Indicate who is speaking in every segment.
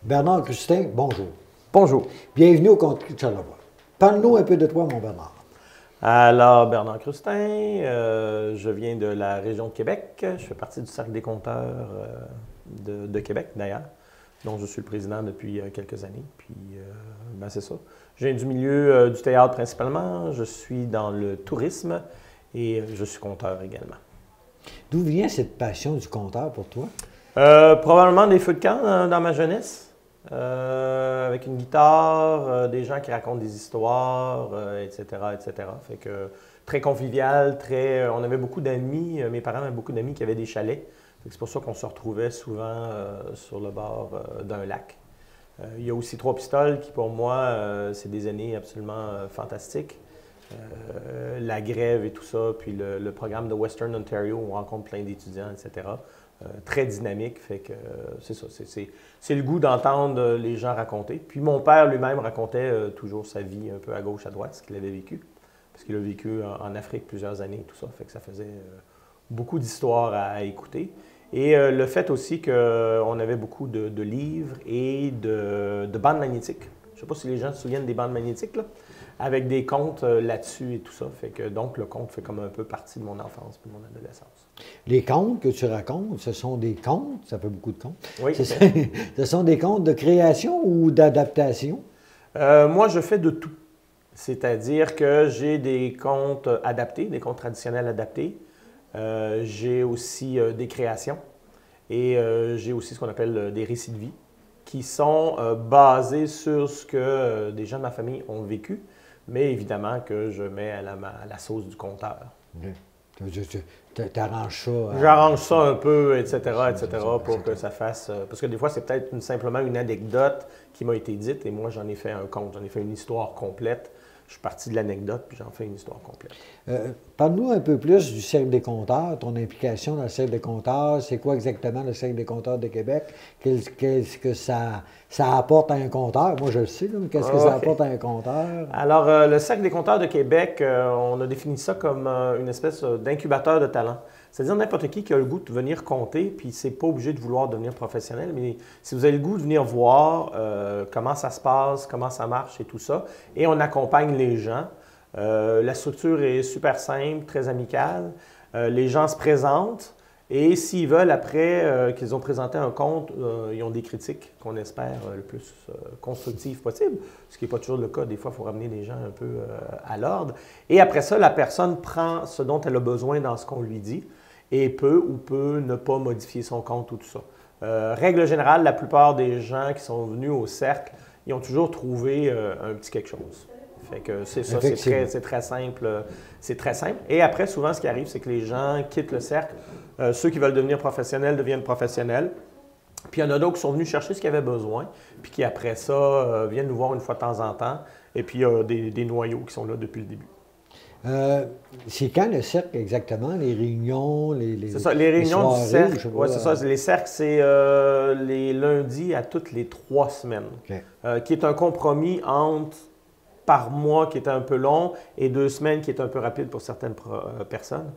Speaker 1: Bernard Crustin, bonjour.
Speaker 2: Bonjour.
Speaker 1: Bienvenue au Conte de Charlevoix. Parle-nous un peu de toi, mon Bernard.
Speaker 2: Alors, Bernard Crustin, je viens de la région de Québec. Je fais partie du Cercle des compteurs de Québec, d'ailleurs, dont je suis le président depuis quelques années. Puis, c'est ça. Je viens du milieu du théâtre principalement. Je suis dans le tourisme et je suis compteur également.
Speaker 1: D'où vient cette passion du compteur pour toi?
Speaker 2: Probablement des feux de camp dans ma jeunesse. Avec une guitare, des gens qui racontent des histoires, etc., etc. Fait que très convivial, on avait beaucoup d'amis, mes parents avaient beaucoup d'amis qui avaient des chalets. C'est pour ça qu'on se retrouvait souvent sur le bord d'un lac. Il y a aussi Trois Pistoles qui, pour moi, c'est des années absolument fantastiques. La grève et tout ça, puis le programme de Western Ontario, où on rencontre plein d'étudiants, etc. Très dynamique, fait que c'est ça, c'est le goût d'entendre les gens raconter. Puis mon père lui-même racontait toujours sa vie un peu à gauche, à droite, ce qu'il avait vécu, parce qu'il a vécu en Afrique plusieurs années et tout ça, fait que ça faisait beaucoup d'histoires à écouter. Et le fait aussi qu'on avait beaucoup de livres et de bandes magnétiques. Je ne sais pas si les gens se souviennent des bandes magnétiques, là, avec des contes là-dessus et tout ça. Fait que donc le conte fait comme un peu partie de mon enfance et de mon adolescence.
Speaker 1: Les contes que tu racontes, ce sont des contes, ça fait beaucoup de contes.
Speaker 2: Oui.
Speaker 1: Ce sont des contes de création ou d'adaptation?
Speaker 2: Moi, je fais de tout. C'est-à-dire que j'ai des contes adaptés, des contes traditionnels adaptés. J'ai aussi des créations et j'ai aussi ce qu'on appelle des récits de vie qui sont basés sur ce que des gens de ma famille ont vécu, mais évidemment que je mets à la sauce du conteur.
Speaker 1: Okay. Tu arranges ça.
Speaker 2: J'arrange ça un peu, etc., pour que ça fasse... parce que des fois, c'est peut-être simplement une anecdote qui m'a été dite et moi, j'en ai fait un conte, j'en ai fait une histoire complète. Je suis parti de l'anecdote, puis j'en fais une histoire complète.
Speaker 1: Parle-nous un peu plus du Cercle des compteurs, ton implication dans le Cercle des compteurs. C'est quoi exactement le Cercle des compteurs de Québec? Qu'est-ce que ça apporte à un compteur? Moi, je le sais, là, mais qu'est-ce que ça apporte à un compteur?
Speaker 2: Alors, le Cercle des compteurs de Québec, on a défini ça comme une espèce d'incubateur de talent. C'est-à-dire n'importe qui a le goût de venir compter, puis c'est pas obligé de vouloir devenir professionnel, mais si vous avez le goût de venir voir comment ça se passe, comment ça marche et tout ça, et on accompagne les gens. La structure est super simple, très amicale. Les gens se présentent et s'ils veulent, après qu'ils ont présenté un compte, ils ont des critiques qu'on espère le plus constructives possible, ce qui n'est pas toujours le cas. Des fois, il faut ramener les gens un peu à l'ordre. Et après ça, la personne prend ce dont elle a besoin dans ce qu'on lui dit et peut ou peut ne pas modifier son compte ou tout ça. Règle générale, la plupart des gens qui sont venus au cercle, ils ont toujours trouvé un petit quelque chose. Fait que c'est ça, c'est très simple. C'est très simple. Et après, souvent, ce qui arrive, c'est que les gens quittent le cercle. Ceux qui veulent devenir professionnels deviennent professionnels. Puis il y en a d'autres qui sont venus chercher ce qu'ils avaient besoin, puis qui, après ça, viennent nous voir une fois de temps en temps. Et puis, il y a des noyaux qui sont là depuis le début.
Speaker 1: C'est quand le cercle exactement? Les réunions,
Speaker 2: c'est ça, les réunions
Speaker 1: soirées,
Speaker 2: du cercle. Oui, c'est ça. Les cercles, c'est les lundis à toutes les 3 semaines, qui est un compromis entre par mois qui est un peu long et 2 semaines qui est un peu rapide pour certaines personnes.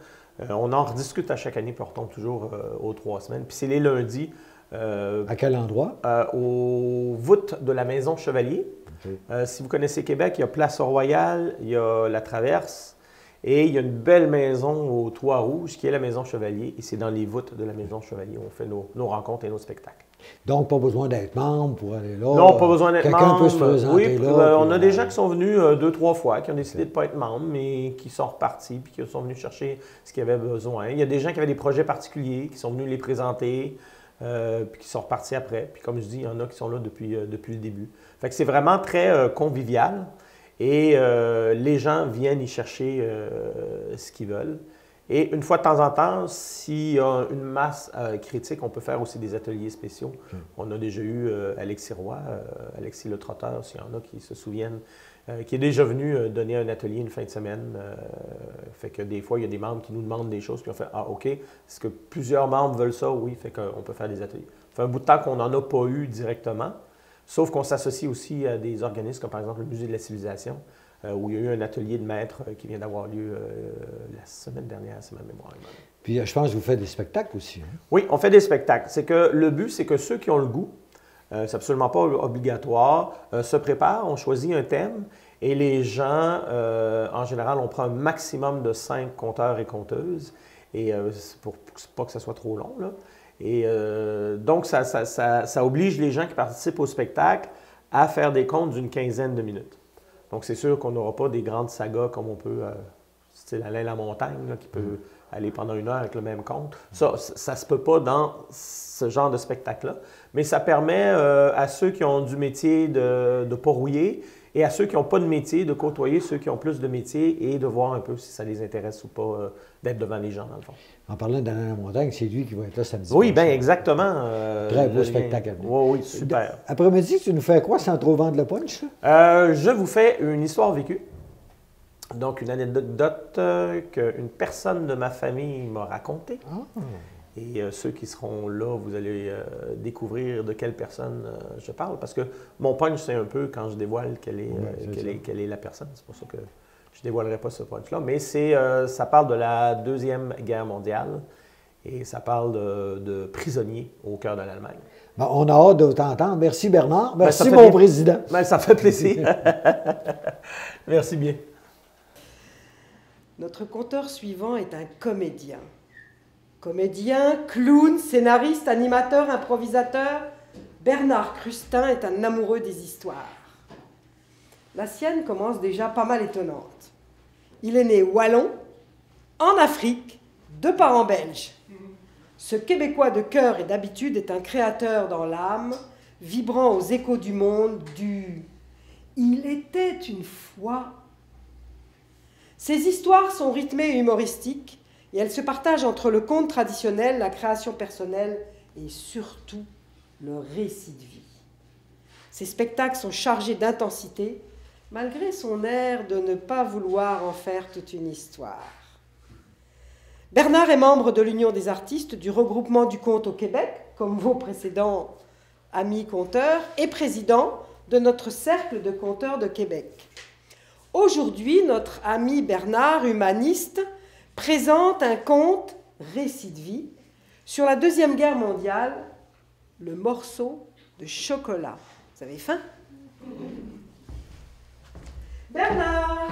Speaker 2: On en rediscute à chaque année, puis on retombe toujours aux 3 semaines. Puis c'est les lundis.
Speaker 1: À quel endroit?
Speaker 2: Aux voûtes de la Maison Chevalier. Okay. Si vous connaissez Québec, il y a Place Royale, il y a la Traverse et il y a une belle maison au Toit Rouge qui est la Maison Chevalier. Et c'est dans les voûtes de la Maison Chevalier où on fait nos rencontres et nos spectacles.
Speaker 1: Donc, pas besoin d'être membre pour aller là?
Speaker 2: Non, pas besoin d'être membre.
Speaker 1: Quelqu'un peut se présenter là?
Speaker 2: On a des gens qui sont venus 2-3 fois, qui ont décidé de ne pas être membres, mais qui sont repartis puis qui sont venus chercher ce qu'ils avaient besoin. Il y a des gens qui avaient des projets particuliers, qui sont venus les présenter. Puis qui sont repartis après. Puis comme je dis, il y en a qui sont là depuis le début. Fait que c'est vraiment très convivial et les gens viennent y chercher ce qu'ils veulent. Et une fois de temps en temps, s'il y a une masse critique, on peut faire aussi des ateliers spéciaux. On a déjà eu Alexis Roy, Alexis Le Trotteur, s'il y en a qui se souviennent, qui est déjà venu donner un atelier une fin de semaine. Fait que des fois, il y a des membres qui nous demandent des choses, puis on fait « Ah, OK, est-ce que plusieurs membres veulent ça? » Oui, fait qu'on peut faire des ateliers. Ça fait un bout de temps qu'on n'en a pas eu directement, sauf qu'on s'associe aussi à des organismes comme par exemple le Musée de la civilisation, où il y a eu un atelier de maître qui vient d'avoir lieu la semaine dernière, c'est ma mémoire.
Speaker 1: Puis je pense que vous faites des spectacles aussi. Hein?
Speaker 2: Oui, on fait des spectacles. C'est que le but, c'est que ceux qui ont le goût c'est absolument pas obligatoire, se préparent, on choisit un thème et les gens, en général, on prend un maximum de 5 conteurs et conteuses et pour pas que ça soit trop long, là. Et donc, ça oblige les gens qui participent au spectacle à faire des contes d'une quinzaine de minutes. Donc, c'est sûr qu'on n'aura pas des grandes sagas comme on peut, style Alain la montagne, là, qui peut aller pendant 1 heure avec le même conte. Ça se peut pas dans ce genre de spectacle-là. Mais ça permet à ceux qui ont du métier de ne pas rouiller et à ceux qui n'ont pas de métier de côtoyer ceux qui ont plus de métier et de voir un peu si ça les intéresse ou pas d'être devant les gens, dans le fond.
Speaker 1: En parlant d'Alain la montagne, c'est lui qui va être là samedi.
Speaker 2: Oui, bien exactement.
Speaker 1: Très beau spectacle.
Speaker 2: Oui, oui, super.
Speaker 1: Après-midi, tu nous fais quoi sans trop vendre le punch? Là?
Speaker 2: Je vous fais une histoire vécue. Donc, une anecdote qu'une personne de ma famille m'a racontée.
Speaker 1: Ah.
Speaker 2: Et ceux qui seront là, vous allez découvrir de quelle personne je parle. Parce que mon punch, c'est un peu quand je dévoile quelle est la personne. C'est pour ça que je ne dévoilerai pas ce punch-là. Mais ça parle de la Deuxième Guerre mondiale et ça parle de prisonniers au cœur de l'Allemagne.
Speaker 1: Ben, on a hâte de t'entendre. Merci Bernard. Merci
Speaker 2: Ben,
Speaker 1: mon président.
Speaker 2: Ben, ça fait plaisir. Merci bien.
Speaker 3: Notre conteur suivant est un comédien. Comédien, clown, scénariste, animateur, improvisateur, Bernard Crustin est un amoureux des histoires. La sienne commence déjà pas mal étonnante. Il est né wallon, en Afrique, de parents belges. Ce Québécois de cœur et d'habitude est un créateur dans l'âme, vibrant aux échos du monde du « Il était une fois ». Ses histoires sont rythmées et humoristiques, et elles se partagent entre le conte traditionnel, la création personnelle et surtout le récit de vie. Ces spectacles sont chargés d'intensité, malgré son air de ne pas vouloir en faire toute une histoire. Bernard est membre de l'Union des artistes du regroupement du conte au Québec, comme vos précédents amis conteurs, et président de notre cercle de conteurs de Québec. Aujourd'hui, notre ami Bernard, humaniste, présente un conte, récit de vie, sur la Deuxième Guerre mondiale, le morceau de chocolat. Vous avez faim? Bernard!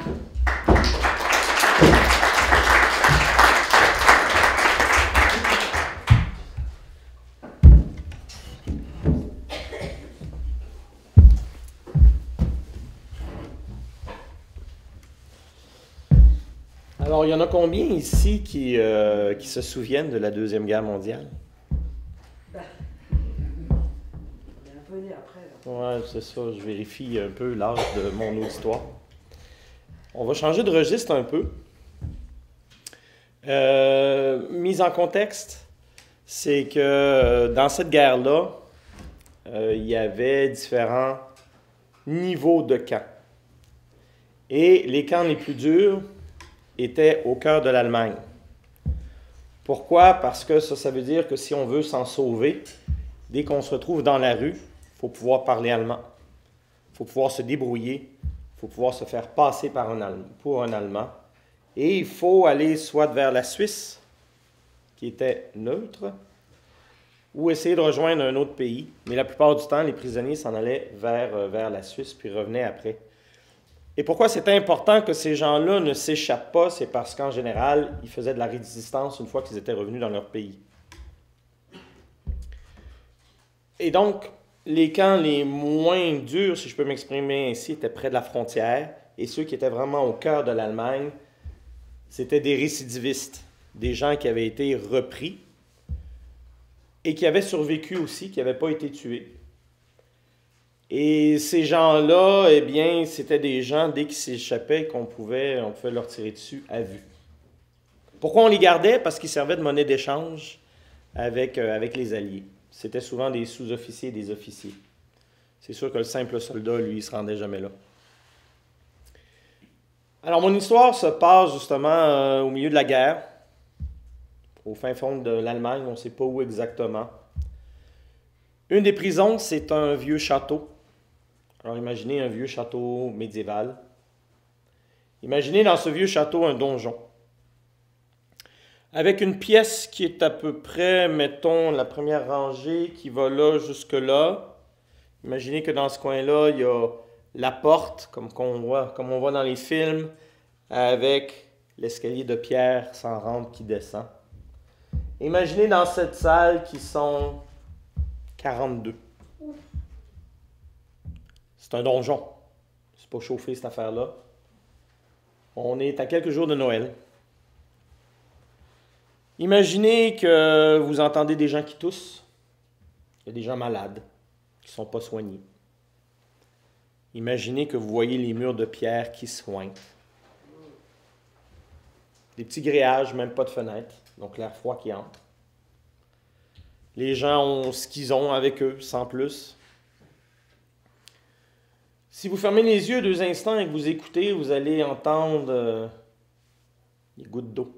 Speaker 2: Alors, il y en a combien ici qui se souviennent de la Deuxième Guerre mondiale?
Speaker 3: Ben, on est un peu né après.
Speaker 2: Oui, c'est ça. Je vérifie un peu l'âge de mon auditoire. On va changer de registre un peu. Mise en contexte, c'est que dans cette guerre-là, il y avait différents niveaux de camps. Et les camps les plus durs étaient au cœur de l'Allemagne. Pourquoi? Parce que ça veut dire que si on veut s'en sauver, dès qu'on se retrouve dans la rue, il faut pouvoir parler allemand. Il faut pouvoir se débrouiller. Il faut pouvoir se faire passer pour un Allemand. Et il faut aller soit vers la Suisse, qui était neutre, ou essayer de rejoindre un autre pays. Mais la plupart du temps, les prisonniers s'en allaient vers la Suisse, puis revenaient après. Et pourquoi c'est important que ces gens-là ne s'échappent pas? C'est parce qu'en général, ils faisaient de la résistance une fois qu'ils étaient revenus dans leur pays. Et donc, les camps les moins durs, si je peux m'exprimer ainsi, étaient près de la frontière. Et ceux qui étaient vraiment au cœur de l'Allemagne, c'était des récidivistes, des gens qui avaient été repris et qui avaient survécu aussi, qui n'avaient pas été tués. Et ces gens-là, eh bien, c'était des gens, dès qu'ils s'échappaient, on pouvait leur tirer dessus à vue. Pourquoi on les gardait? Parce qu'ils servaient de monnaie d'échange avec les Alliés. C'était souvent des sous-officiers et des officiers. C'est sûr que le simple soldat, lui, il ne se rendait jamais là. Alors, mon histoire se passe justement au milieu de la guerre, au fin fond de l'Allemagne, on ne sait pas où exactement. Une des prisons, c'est un vieux château. Alors, imaginez un vieux château médiéval. Imaginez dans ce vieux château un donjon. Avec une pièce qui est à peu près, mettons, la première rangée qui va là jusque là. Imaginez que dans ce coin-là, il y a la porte, comme on voit dans les films, avec l'escalier de pierre sans rampe qui descend. Imaginez dans cette salle qui sont 42. C'est un donjon. C'est pas chauffé cette affaire-là. On est à quelques jours de Noël. Imaginez que vous entendez des gens qui toussent. Il y a des gens malades qui ne sont pas soignés. Imaginez que vous voyez les murs de pierre qui sointent. Des petits grillages, même pas de fenêtres, donc l'air froid qui entre. Les gens ont ce qu'ils ont avec eux, sans plus. Si vous fermez les yeux 2 instants et que vous écoutez, vous allez entendre les gouttes d'eau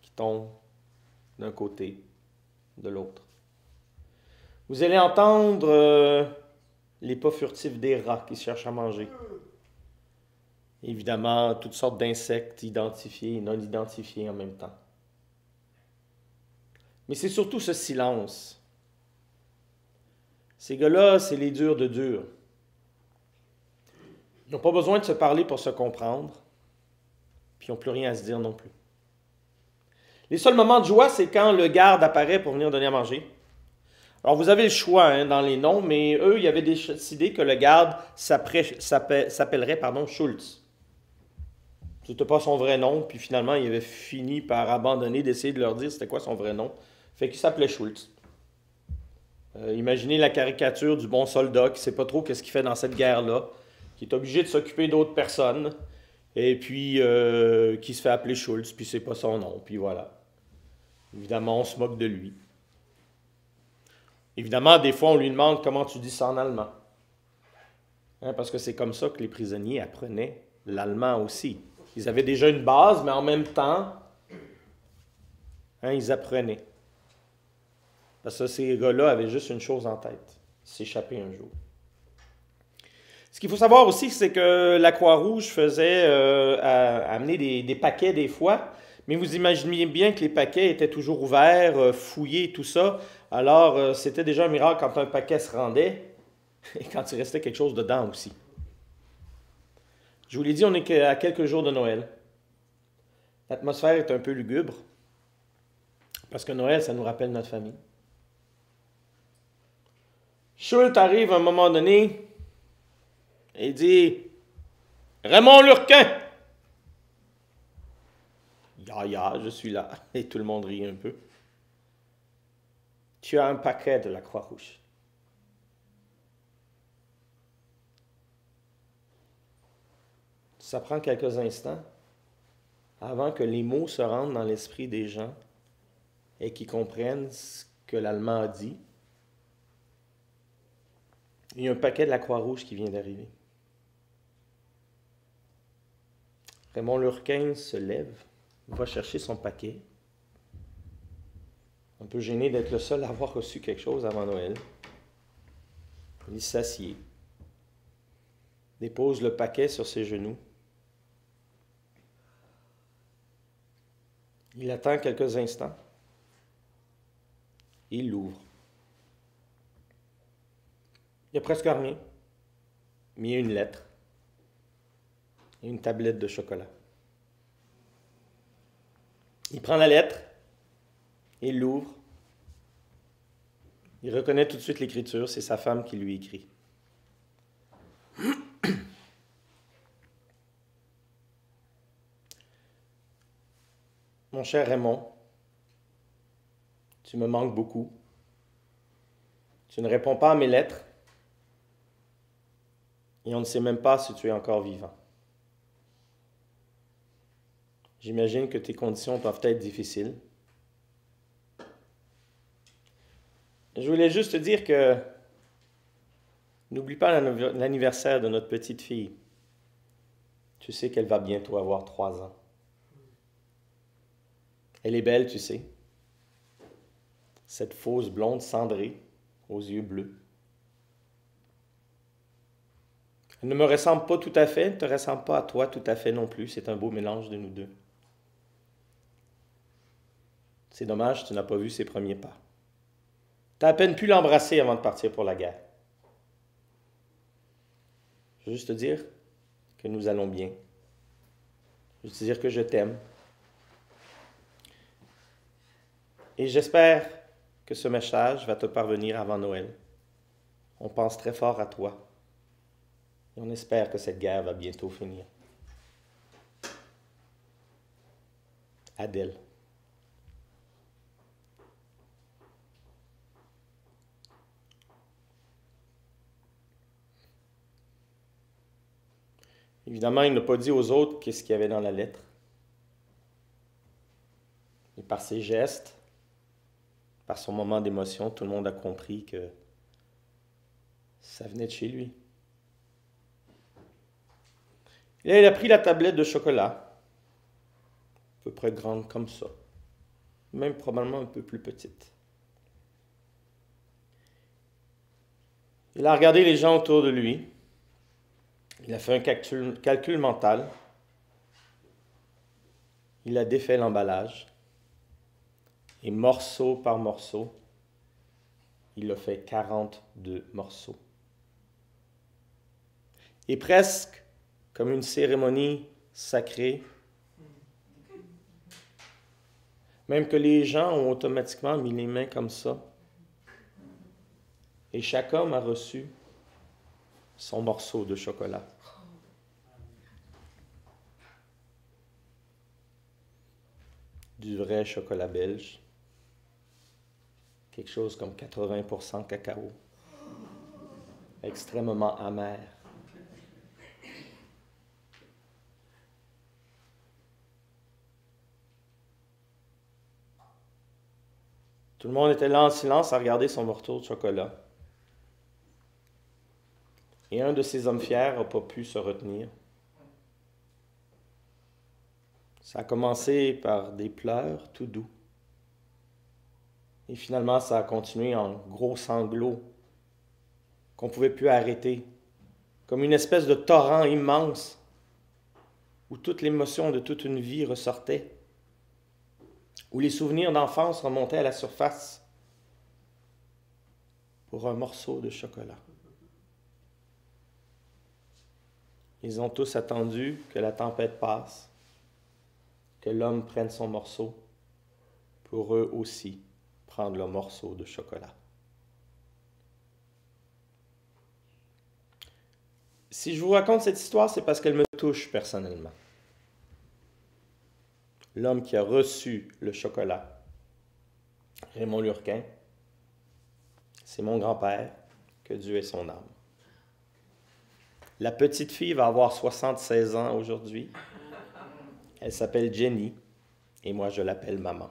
Speaker 2: qui tombent d'un côté, de l'autre. Vous allez entendre les pas furtifs des rats qui cherchent à manger. Évidemment, toutes sortes d'insectes identifiés et non identifiés en même temps. Mais c'est surtout ce silence. Ces gars-là, c'est les durs de durs. Ils n'ont pas besoin de se parler pour se comprendre, puis ils n'ont plus rien à se dire non plus. Les seuls moments de joie, c'est quand le garde apparaît pour venir donner à manger. Alors, vous avez le choix dans les noms, mais eux, ils avaient décidé que le garde s'appellerait Schultz. C'était pas son vrai nom, puis finalement, il avait fini par abandonner d'essayer de leur dire c'était quoi son vrai nom. Fait qu'il s'appelait Schultz. Imaginez la caricature du bon soldat qui ne sait pas trop qu'est-ce qu'il fait dans cette guerre-là, qui est obligé de s'occuper d'autres personnes, et puis qui se fait appeler Schultz, puis c'est pas son nom, puis voilà. Évidemment, on se moque de lui. Évidemment, des fois, on lui demande comment tu dis ça en allemand. Parce que c'est comme ça que les prisonniers apprenaient l'allemand aussi. Ils avaient déjà une base, mais en même temps, ils apprenaient. Parce que ces gars-là avaient juste une chose en tête, s'échapper un jour. Ce qu'il faut savoir aussi, c'est que la Croix-Rouge faisait amener des paquets des fois, mais vous imaginez bien que les paquets étaient toujours ouverts, fouillés, tout ça. Alors, c'était déjà un miracle quand un paquet se rendait et quand il restait quelque chose dedans aussi. Je vous l'ai dit, on est à quelques jours de Noël. L'atmosphère est un peu lugubre parce que Noël, ça nous rappelle notre famille. Schultz arrive à un moment donné et dit « Raymond Lurquin! » Ya, je suis là. Et tout le monde rit un peu. Tu as un paquet de la Croix-Rouge. Ça prend quelques instants avant que les mots se rendent dans l'esprit des gens et qu'ils comprennent ce que l'Allemand a dit. Il y a un paquet de la Croix-Rouge qui vient d'arriver. Raymond Lurquin se lève, va chercher son paquet. Un peu gêné d'être le seul à avoir reçu quelque chose avant Noël. Il s'assied, dépose le paquet sur ses genoux. Il attend quelques instants. Il l'ouvre. Il n'y a presque rien, mais il y a une lettre et une tablette de chocolat. Il prend la lettre, il l'ouvre, il reconnaît tout de suite l'écriture, c'est sa femme qui lui écrit. Mon cher Raymond, tu me manques beaucoup. Tu ne réponds pas à mes lettres et on ne sait même pas si tu es encore vivant. J'imagine que tes conditions doivent être difficiles. Je voulais juste te dire que n'oublie pas l'anniversaire de notre petite fille. Tu sais qu'elle va bientôt avoir 3 ans. Elle est belle, tu sais. Cette fausse blonde cendrée aux yeux bleus. Elle ne me ressemble pas tout à fait, elle ne te ressemble pas à toi tout à fait non plus. C'est un beau mélange de nous deux. C'est dommage, tu n'as pas vu ses premiers pas. Tu as à peine pu l'embrasser avant de partir pour la guerre. Je veux juste te dire que nous allons bien. Je veux te dire que je t'aime. Et j'espère que ce message va te parvenir avant Noël. On pense très fort à toi. Et on espère que cette guerre va bientôt finir. Adèle. Évidemment, il n'a pas dit aux autres qu'est-ce qu'il y avait dans la lettre. Et par ses gestes, par son moment d'émotion, tout le monde a compris que ça venait de chez lui. Et là, il a pris la tablette de chocolat, à peu près grande comme ça, même probablement un peu plus petite. Il a regardé les gens autour de lui. Il a fait un calcul mental. Il a défait l'emballage. Et morceau par morceau, il a fait 42 morceaux. Et presque comme une cérémonie sacrée, même que les gens ont automatiquement mis les mains comme ça. Et chaque homme a reçu son morceau de chocolat. Du vrai chocolat belge. Quelque chose comme 80% cacao. Extrêmement amer. Tout le monde était là en silence à regarder son morceau de chocolat. Et un de ces hommes fiers n'a pas pu se retenir. Ça a commencé par des pleurs tout doux. Et finalement, ça a continué en gros sanglots qu'on ne pouvait plus arrêter, comme une espèce de torrent immense où toute l'émotion de toute une vie ressortait, où les souvenirs d'enfance remontaient à la surface pour un morceau de chocolat. Ils ont tous attendu que la tempête passe, que l'homme prenne son morceau, pour eux aussi prendre leur morceau de chocolat. Si je vous raconte cette histoire, c'est parce qu'elle me touche personnellement. L'homme qui a reçu le chocolat, Raymond Lurquin, c'est mon grand-père, que Dieu ait son âme. La petite fille va avoir 76 ans aujourd'hui. Elle s'appelle Jenny et moi je l'appelle maman.